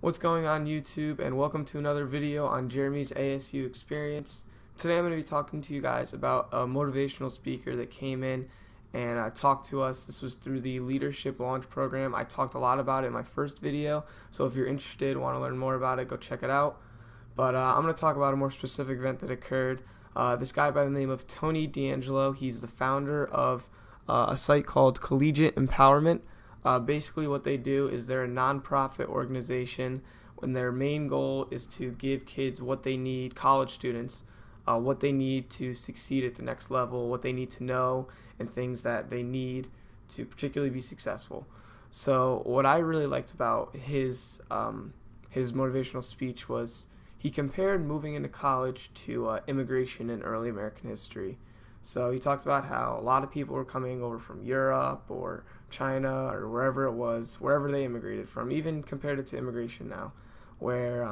What's going on YouTube, and welcome to another video on Jeremy's ASU experience. Today I'm going to be talking to you guys about a motivational speaker that came in and talked to us. This was through the Leadership Launch Program. I talked a lot about it in my first video, so if you're interested, want to learn more about it, go check it out. But I'm going to talk about a more specific event that occurred. This guy by the name of Tony D'Angelo, he's the founder of a site called Collegiate Empowerment. Basically what they do is they're a nonprofit organization when their main goal is to give kids what they need, college students, what they need to succeed at the next level, what they need to know, and things that they need to particularly be successful. So what I really liked about his motivational speech was he compared moving into college to immigration in early American history. So he talked about how a lot of people were coming over from Europe or China or wherever it was, wherever they immigrated from, even compared it to immigration now, where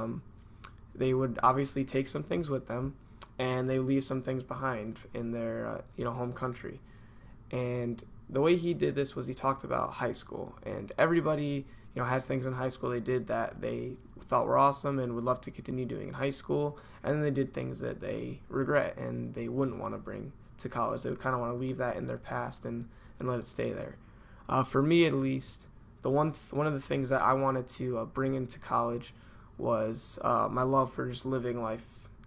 they would obviously take some things with them and they leave some things behind in their home country. And the way he did this was he talked about high school, and everybody has things in high school they did that they thought were awesome and would love to continue doing in high school, and then they did things that they regret and they wouldn't want to bring to college. They would kind of want to leave that in their past and let it stay there. For me, at least, one of the things that I wanted to bring into college was my love for just living life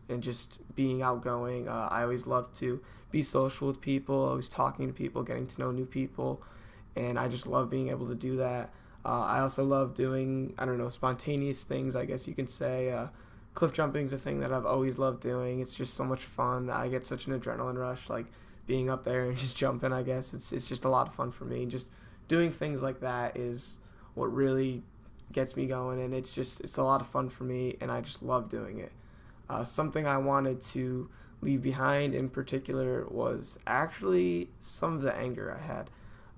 and just being outgoing. I always loved to be social with people, always talking to people, getting to know new people, and I just love being able to do that. I also love doing, spontaneous things, I guess you can say. Cliff jumping is a thing that I've always loved doing. It's just so much fun. I get such an adrenaline rush, like being up there and just jumping, I guess. It's just a lot of fun for me. Just doing things like that is what really gets me going, and it's a lot of fun for me, and I just love doing it. Something I wanted to leave behind in particular was actually some of the anger I had.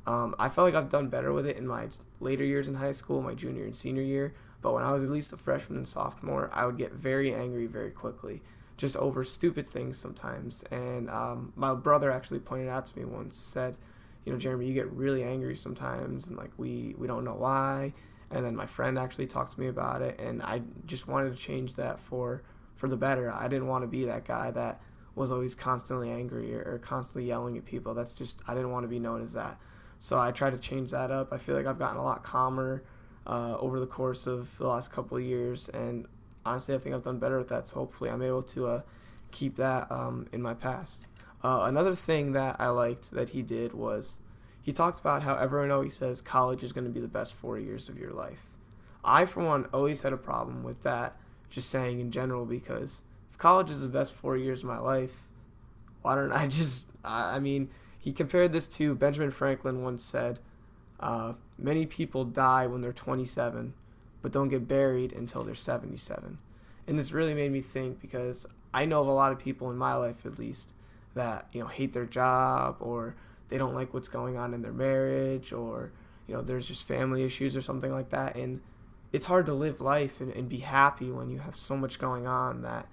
I felt like I've done better with it in my later years in high school, my junior and senior year, but when I was at least a freshman and sophomore, I would get very angry very quickly, just over stupid things sometimes. And my brother actually pointed out to me once, said, Jeremy, you get really angry sometimes, and like we don't know why. And then my friend actually talked to me about it, and I just wanted to change that for the better. I didn't want to be that guy that was always constantly angry or constantly yelling at people. I didn't want to be known as that. So I tried to change that up. I feel like I've gotten a lot calmer over the course of the last couple of years, and honestly I think I've done better with that, so hopefully I'm able to keep that in my past. Another thing that I liked that he did was he talked about how everyone always says college is going to be the best 4 years of your life. I, for one, always had a problem with that, just saying in general, because if college is the best 4 years of my life, why don't I just, he compared this to Benjamin Franklin once said, many people die when they're 27, but don't get buried until they're 77. And this really made me think, because I know of a lot of people in my life, at least, that hate their job, or they don't like what's going on in their marriage, or there's just family issues or something like that, and it's hard to live life and be happy when you have so much going on that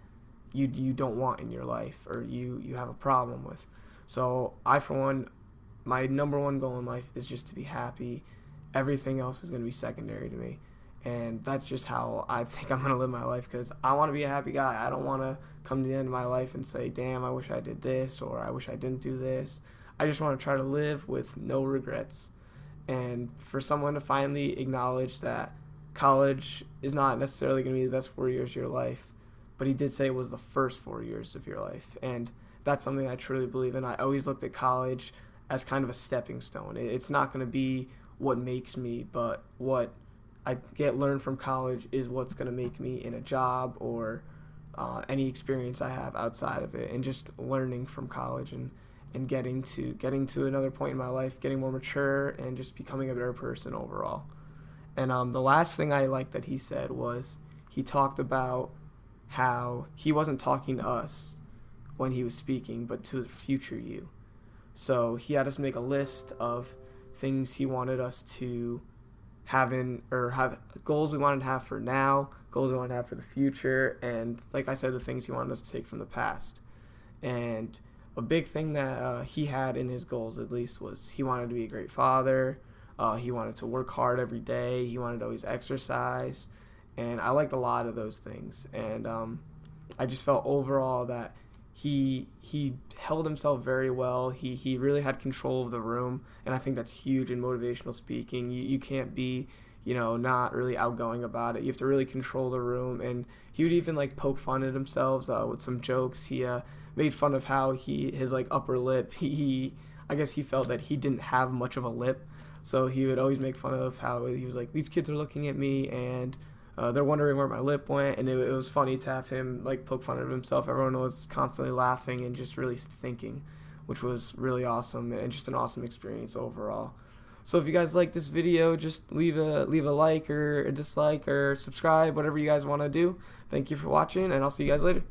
you don't want in your life, or you have a problem with. So I, for one, my number one goal in life is just to be happy. Everything else is going to be secondary to me. And that's just how I think I'm going to live my life, because I want to be a happy guy. I don't want to come to the end of my life and say, damn, I wish I did this, or I wish I didn't do this. I just want to try to live with no regrets. And for someone to finally acknowledge that college is not necessarily going to be the best 4 years of your life, but he did say it was the first 4 years of your life. And that's something I truly believe in. I always looked at college as kind of a stepping stone. It's not going to be what makes me, but what I learned from college is what's going to make me in a job, or any experience I have outside of it, and just learning from college and getting to another point in my life, getting more mature, and just becoming a better person overall. And the last thing I liked that he said was he talked about how he wasn't talking to us when he was speaking, but to the future you. So he had us make a list of things he wanted us to have goals we wanted to have for now, goals we wanted to have for the future, and like I said, the things he wanted us to take from the past. And a big thing that he had in his goals, at least, was he wanted to be a great father. He wanted to work hard every day. He wanted to always exercise. and I liked a lot of those things. And I just felt overall that he held himself very well. He really had control of the room, and I think that's huge in motivational speaking. You can't be, not really outgoing about it. You have to really control the room. And he would even like poke fun at himself with some jokes. He made fun of how his like upper lip. I guess he felt that he didn't have much of a lip, so he would always make fun of how he was like, these kids are looking at me and they're wondering where my lip went. And it was funny to have him like poke fun at himself. Everyone was constantly laughing and just really thinking, which was really awesome and just an awesome experience overall. So if you guys like this video, just leave a like or a dislike or subscribe, whatever you guys want to do. Thank you for watching, and I'll see you guys later.